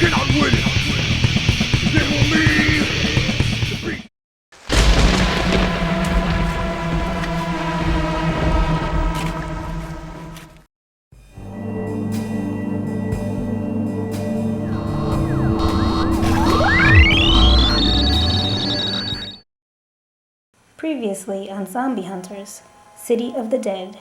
cannot win it. They will leave the beat. Previously on Zombie Hunters, City of the Dead.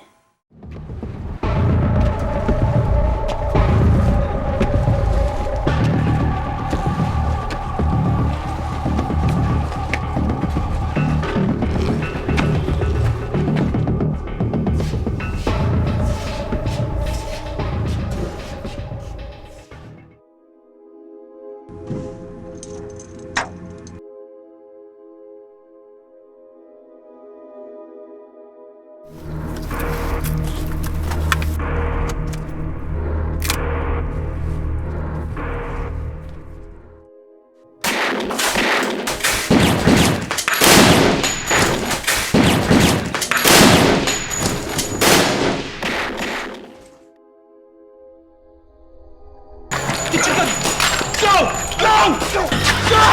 Get your gun! Go! Go! Go! Go!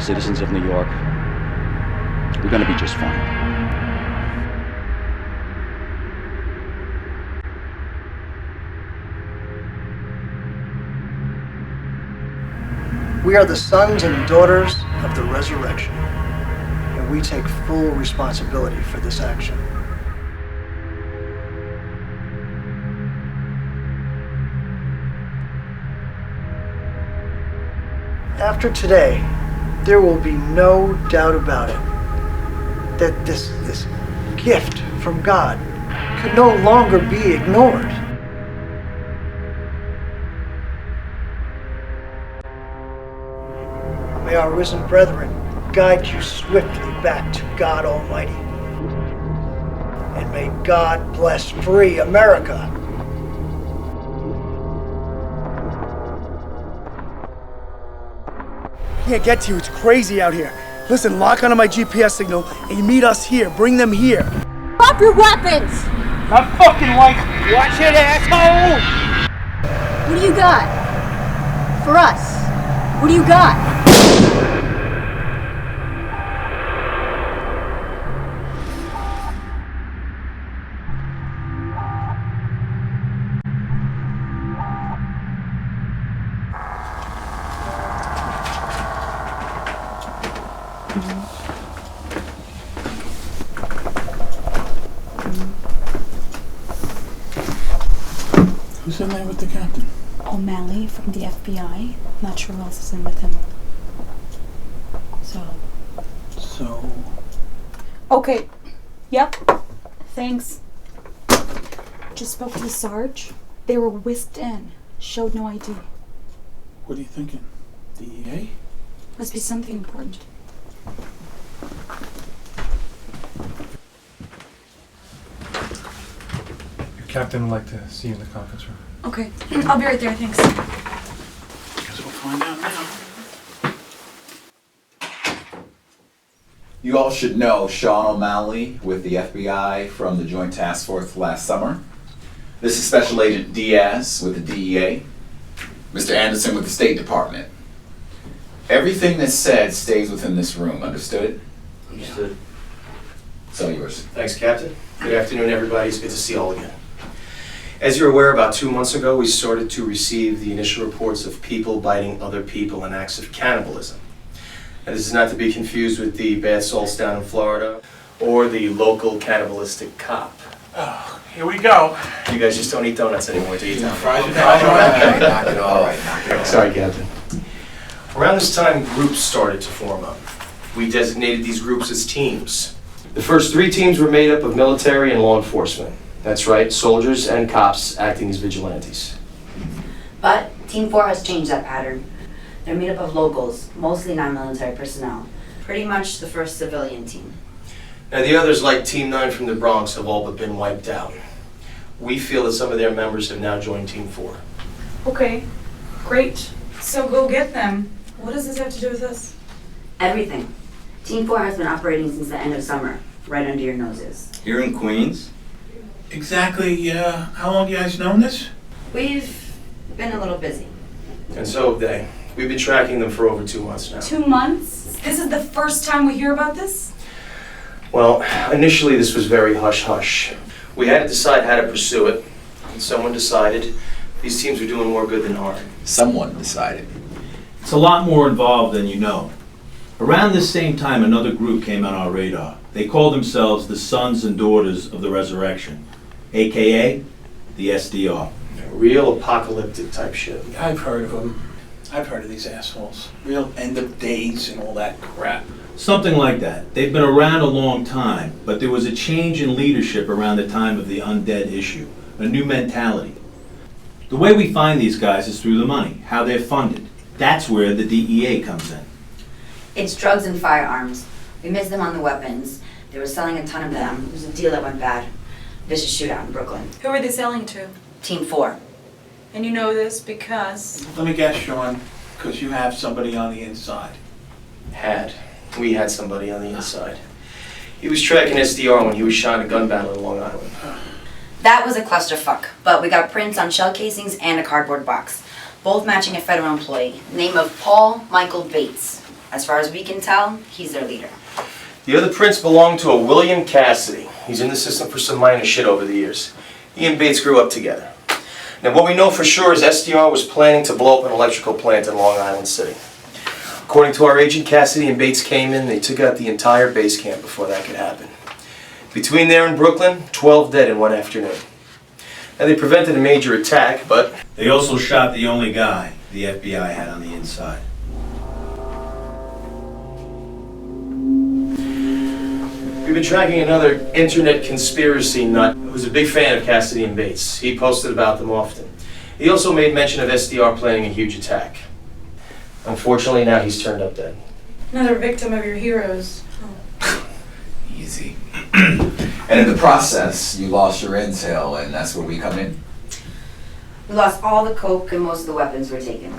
Citizens of New York, we're gonna be just fine. We are the sons and daughters of the resurrection, and we take full responsibility for this action. After today, there will be no doubt about it that this gift from God could no longer be ignored. May our risen brethren guide you swiftly back to God Almighty. And may God bless free America. Can't get to you, it's crazy out here. Listen, lock onto my GPS signal and you meet us here. Bring them here. Drop your weapons! I'm fucking like, watch it, asshole! What do you got? For us? What do you got? Who's in there with the captain? O'Malley from the FBI. Not sure who else is in with him. So. Okay. Yep. Thanks. Just spoke to the Sarge. They were whisked in. Showed no ID. What are you thinking? DEA? Must be something important. Your captain would like to see you in the conference room. Okay. I'll be right there, thanks. Guess we'll find out now. You all should know Sean O'Malley with the FBI from the Joint Task Force last summer. This is Special Agent Diaz with the DEA. Mr. Anderson with the State Department. Everything that's said stays within this room, understood? Understood. It's all yours. Thanks, Captain. Good afternoon, everybody. It's good to see you all again. As you're aware, about 2 months ago, we started to receive the initial reports of people biting other people and acts of cannibalism. And this is not to be confused with the bath salts down in Florida or the local cannibalistic cop. Oh, here we go. You guys just don't eat donuts anymore, do you? Knock it off. Sorry, Captain. Around this time, groups started to form up. We designated these groups as teams. The first 3 teams were made up of military and law enforcement. That's right, soldiers and cops acting as vigilantes. But Team 4 has changed that pattern. They're made up of locals, mostly non-military personnel. Pretty much the first civilian team. Now the others, like Team 9 from the Bronx, have all but been wiped out. We feel that some of their members have now joined Team 4. Okay, great. So go get them. What does this have to do with us? Everything. Team 4 has been operating since the end of summer, right under your noses. Here in Queens? Exactly, how long you guys known this? We've been a little busy. And so have they. We've been tracking them for over 2 months now. 2 months? This is the first time we hear about this? Well, initially this was very hush-hush. We had to decide how to pursue it, and someone decided these teams were doing more good than harm. Someone decided. It's a lot more involved than you know. Around this same time, another group came on our radar. They called themselves the Sons and Daughters of the Resurrection, aka the SDR. Real apocalyptic type shit. I've heard of them. I've heard of these assholes. Real end of days and all that crap. Something like that. They've been around a long time, but there was a change in leadership around the time of the undead issue, a new mentality. The way we find these guys is through the money, how they're funded. That's where the DEA comes in. It's drugs and firearms. We missed them on the weapons. They were selling a ton of them. It was a deal that went bad. Vicious shootout in Brooklyn. Who are they selling to? Team 4. And you know this because... Let me guess, Sean, because you have somebody on the inside. We had somebody on the inside. He was tracking SDR when he was shot in a gun battle in Long Island. That was a clusterfuck, but we got prints on shell casings and a cardboard box, both matching a federal employee, name of Paul Michael Bates. As far as we can tell, he's their leader. The other prints belong to a William Cassidy. He's in the system for some minor shit over the years. He and Bates grew up together. Now what we know for sure is SDR was planning to blow up an electrical plant in Long Island City. According to our agent, Cassidy and Bates came in, they took out the entire base camp before that could happen. Between there and Brooklyn, 12 dead in one afternoon. Now they prevented a major attack, but... They also shot the only guy the FBI had on the inside. We've been tracking another internet conspiracy nut who's a big fan of Cassidy and Bates. He posted about them often. He also made mention of SDR planning a huge attack. Unfortunately, now he's turned up dead. Another victim of your heroes. Easy. And in the process, you lost your intel, and that's where we come in. We lost all the coke and most of the weapons were taken.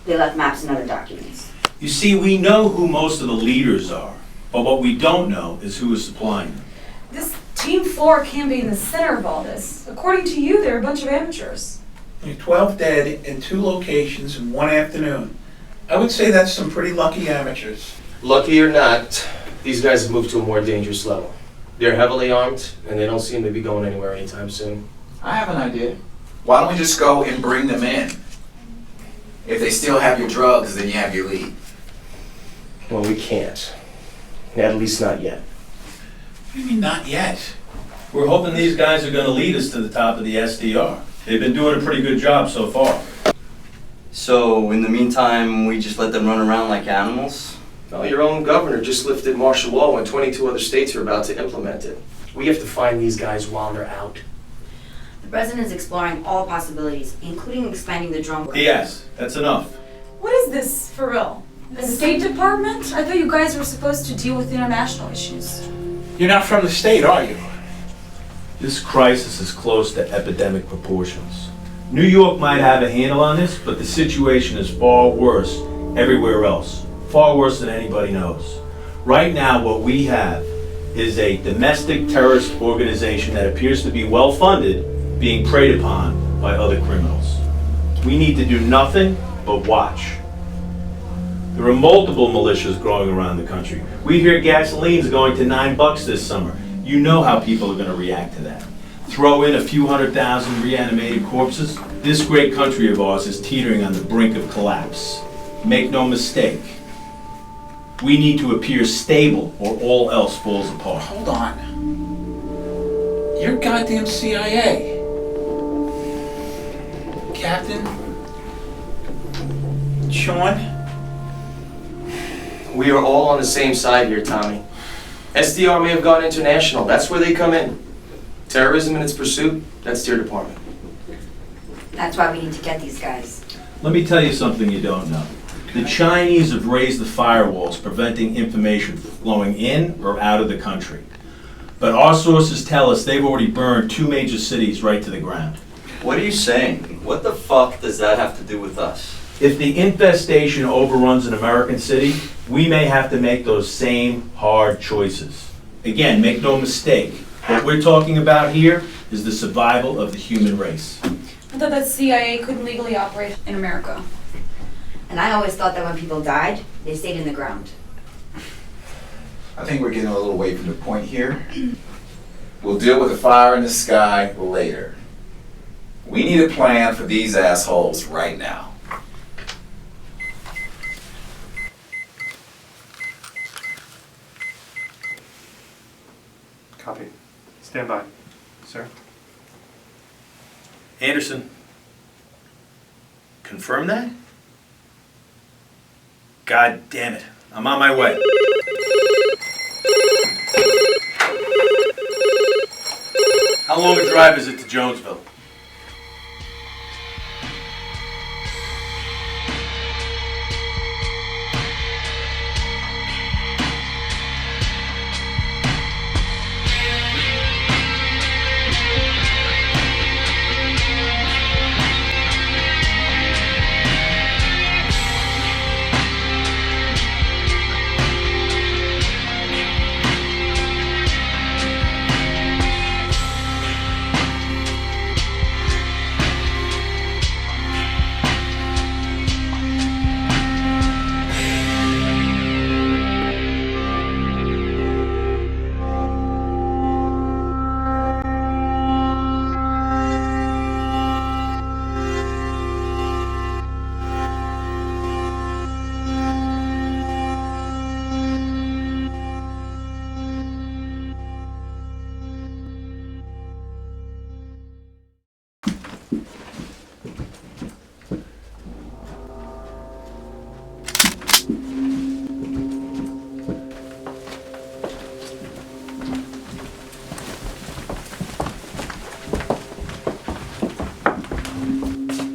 They left maps and other documents. You see, we know who most of the leaders are, but what we don't know is who is supplying them. This Team 4 can't be in the center of all this. According to you, they're a bunch of amateurs. 12 dead in 2 locations in one afternoon. I would say that's some pretty lucky amateurs. Lucky or not, these guys have moved to a more dangerous level. They're heavily armed, and they don't seem to be going anywhere anytime soon. I have an idea. Why don't we just go and bring them in? If they still have your drugs, then you have your lead. Well, we can't. At least not yet. What do you mean, not yet? We're hoping these guys are going to lead us to the top of the SDR. They've been doing a pretty good job so far. So, in the meantime, we just let them run around like animals? Well, your own governor just lifted martial law when 22 other states are about to implement it. We have to find these guys while they're out. The president is exploring all possibilities, including expanding the drone. Yes, that's enough. What is this, for real? The State Department? I thought you guys were supposed to deal with international issues. You're not from the state, are you? This crisis is close to epidemic proportions. New York might have a handle on this, but the situation is far worse everywhere else. Far worse than anybody knows. Right now, what we have is a domestic terrorist organization that appears to be well funded, being preyed upon by other criminals. We need to do nothing but watch. There are multiple militias growing around the country. We hear gasoline's going to $9 this summer. You know how people are going to react to that. Throw in a few 100,000 reanimated corpses, this great country of ours is teetering on the brink of collapse. Make no mistake. We need to appear stable or all else falls apart. Hold on. You're goddamn CIA. Captain? Sean? We are all on the same side here, Tommy. SDR may have gone international. That's where they come in. Terrorism and its pursuit, that's their department. That's why we need to get these guys. Let me tell you something you don't know. The Chinese have raised the firewalls preventing information flowing in or out of the country. But our sources tell us they've already burned 2 major cities right to the ground. What are you saying? What the fuck does that have to do with us? If the infestation overruns an American city, we may have to make those same hard choices. Again, make no mistake, what we're talking about here is the survival of the human race. I thought that CIA couldn't legally operate in America. And I always thought that when people died, they stayed in the ground. I think we're getting a little away from the point here. We'll deal with the fire in the sky later. We need a plan for these assholes right now. Copy. Stand by. Sir? Anderson, confirm that? God damn it, I'm on my way. How long a drive is it to Jonesville?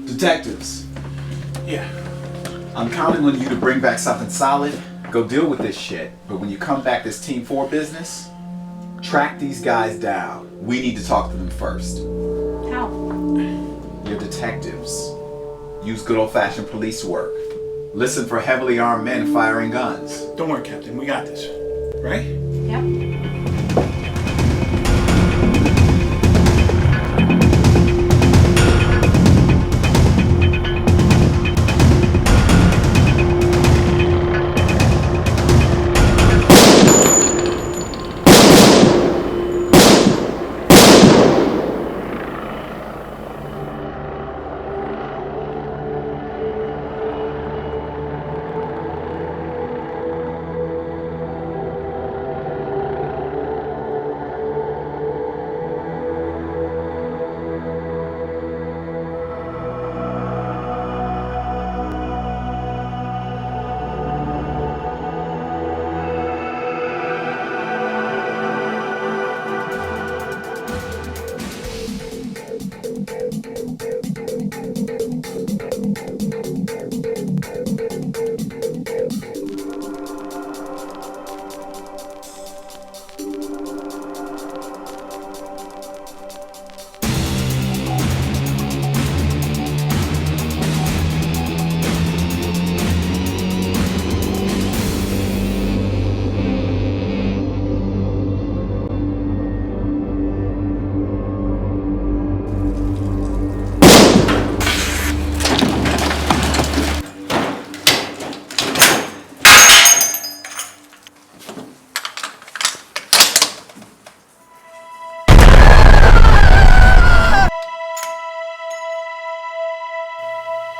Detectives. Yeah. I'm counting on you to bring back something solid. Go deal with this shit. But when you come back this Team 4 business, track these guys down. We need to talk to them first. How? You're detectives. Use good old-fashioned police work. Listen for heavily armed men firing guns. Don't worry, Captain. We got this. Right? Yep.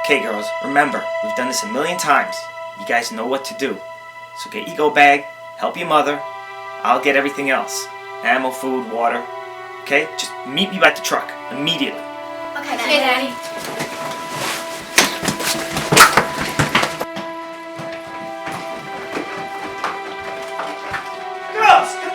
Okay, girls, remember, we've done this a million times. You guys know what to do. So get your go bag, help your mother. I'll get everything else. Ammo, food, water. Okay? Just meet me by the truck immediately. Okay, Daddy. Girls, come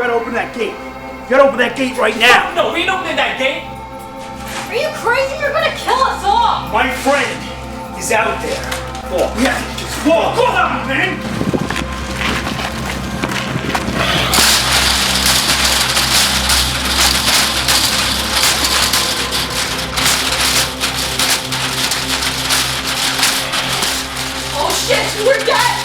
gotta open that gate. You gotta open that gate right now. No, we ain't opening that gate. Are you crazy? You're gonna kill us all! My friend is out there. Walk. Yeah, just walk. Go on, man. Oh shit, we're dead!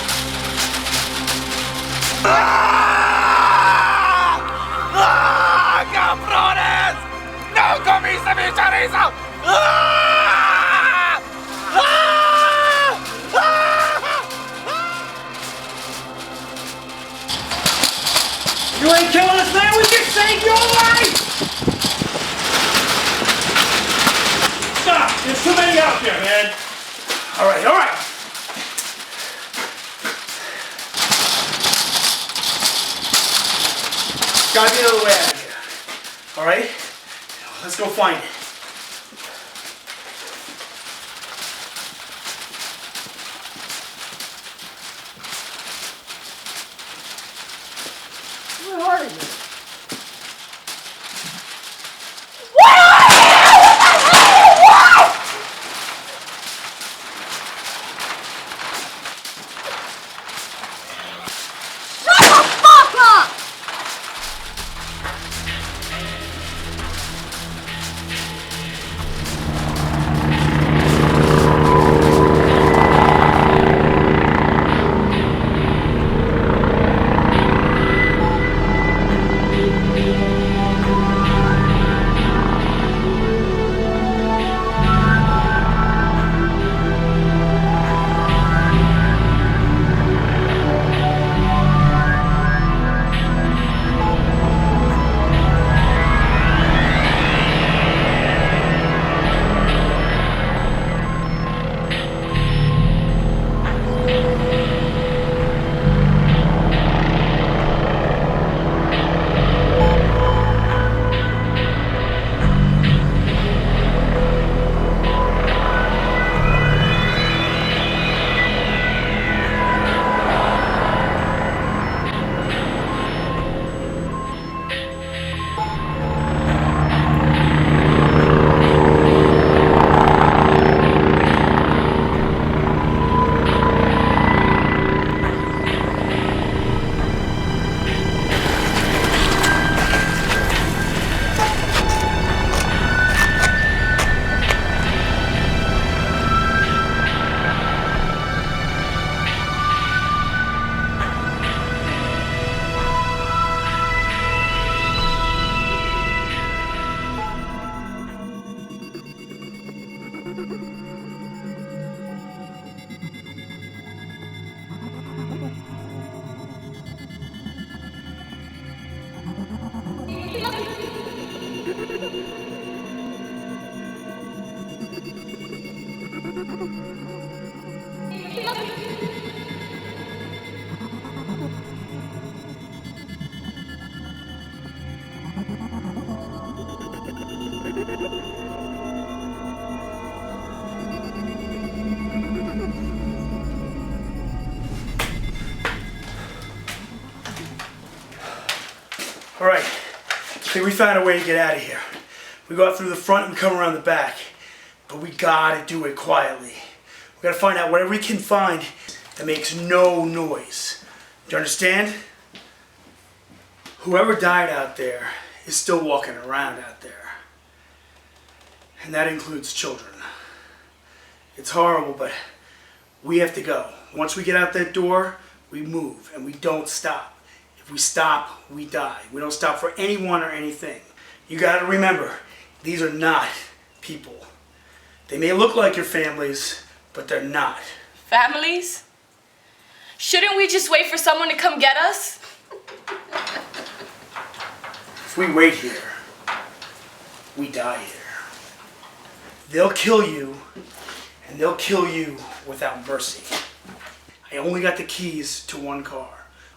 ¡Cabrones! ¡No comiste mi chorizo! You ain't killing us, man! We just saved your life! Stop! There's too many out there, man. All right, all right. Gotta be another way out of here. All right? Let's go find it. Where are you? All right, I think we found a way to get out of here. We go out through the front and we come around the back. But we gotta do it quietly. We gotta find out whatever we can find that makes no noise. Do you understand? Whoever died out there is still walking around out there. And that includes children. It's horrible, but we have to go. Once we get out that door, we move and we don't stop. If we stop, we die. We don't stop for anyone or anything. You gotta remember, these are not people. They may look like your families, but they're not. Families? Shouldn't we just wait for someone to come get us? If we wait here, we die here. They'll kill you, and they'll kill you without mercy. I only got the keys to one car.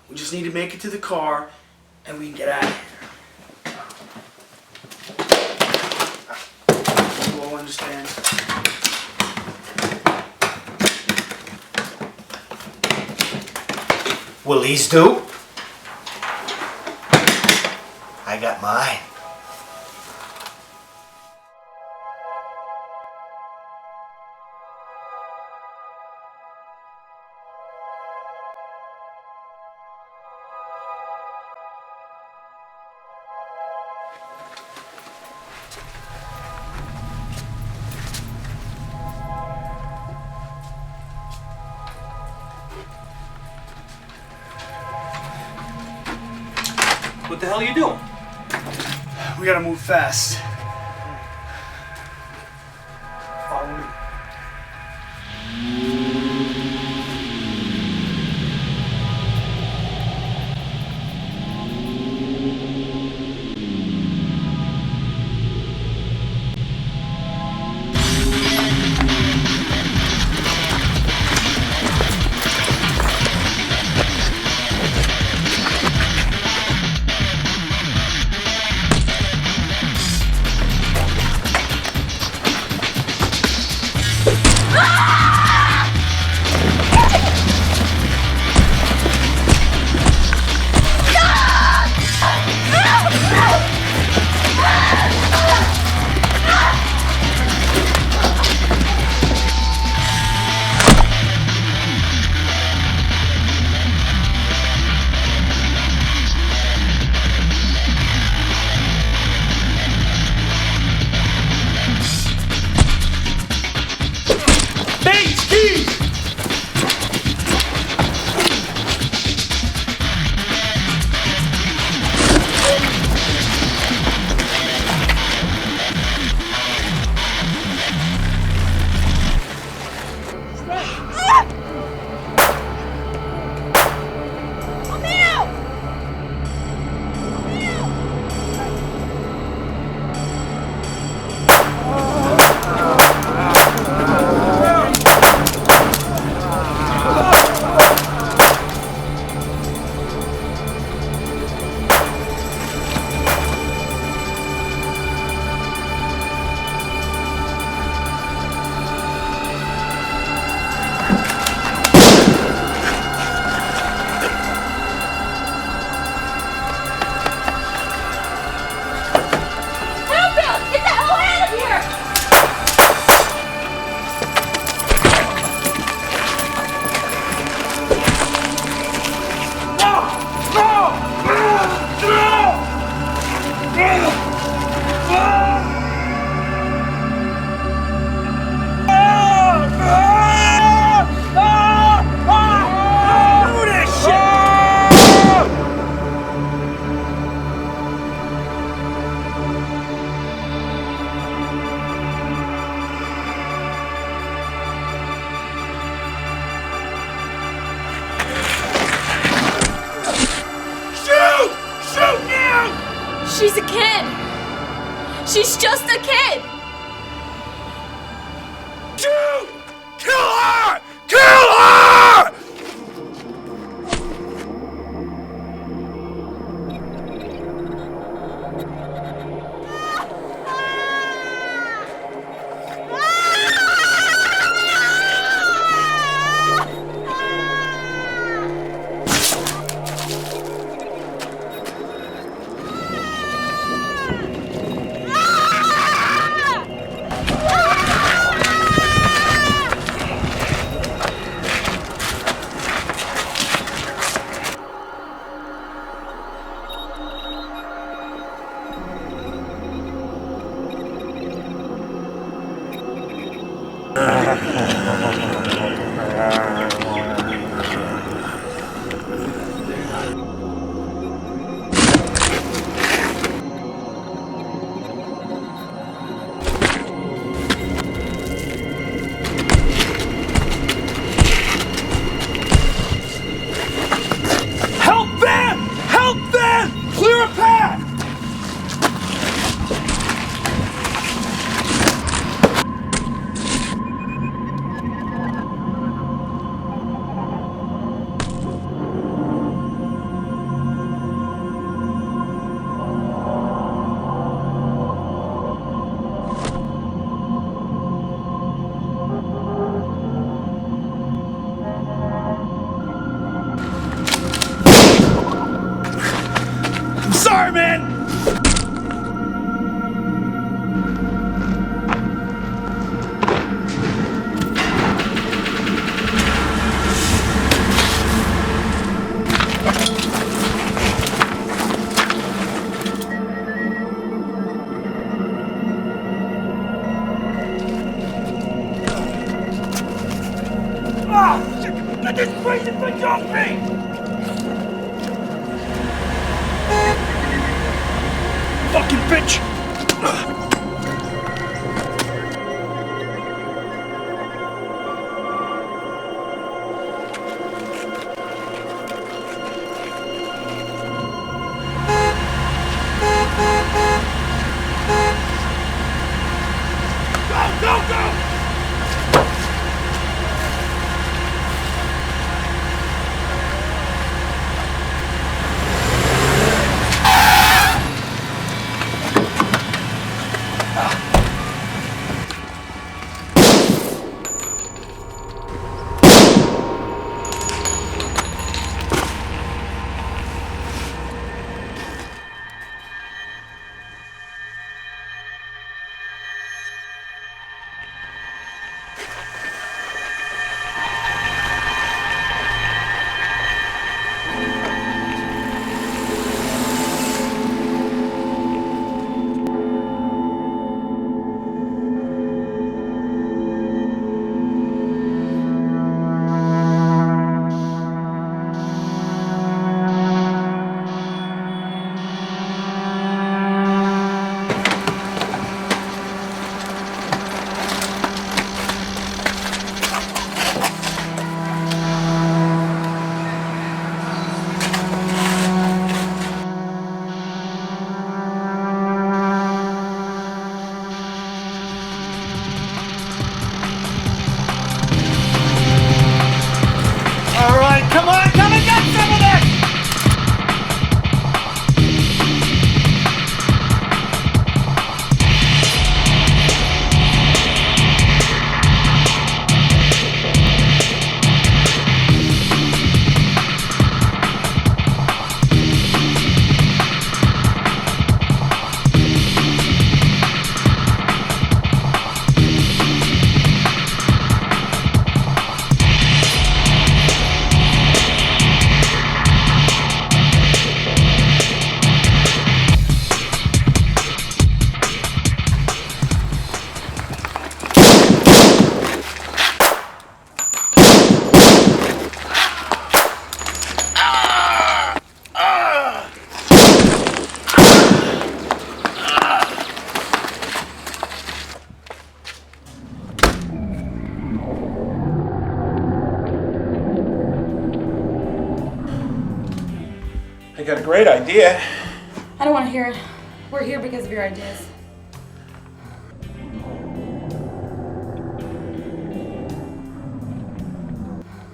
We just need to make it to the car, and we can get out of here. You all understand? Will these do? I got mine. What the hell are you doing? We gotta move fast. Follow me. She's a kid. She's just a kid. Shoot! Kill her! Kill her! Help them! Help them! Clear a path! I'm sorry, man! bitch! I got a great idea. I don't want to hear it. We're here because of your ideas.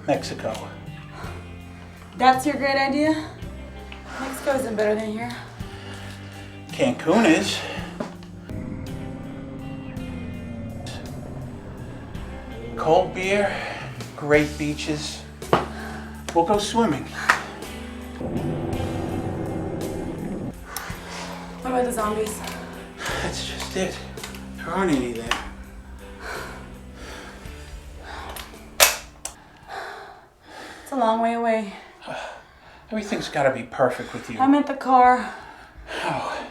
Mexico. That's your great idea? Mexico isn't better than here. Cancun is. Cold beer, great beaches. We'll go swimming. What about the zombies? That's just it. There aren't any there. It's a long way away. Everything's gotta be perfect with you. I'm at the car. Oh.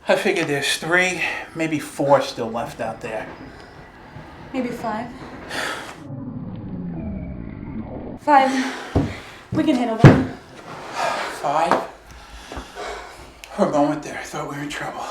I figured there's 3, maybe 4 still left out there. Maybe 5. 5. We can handle them. 5? For a moment there, I thought we were in trouble.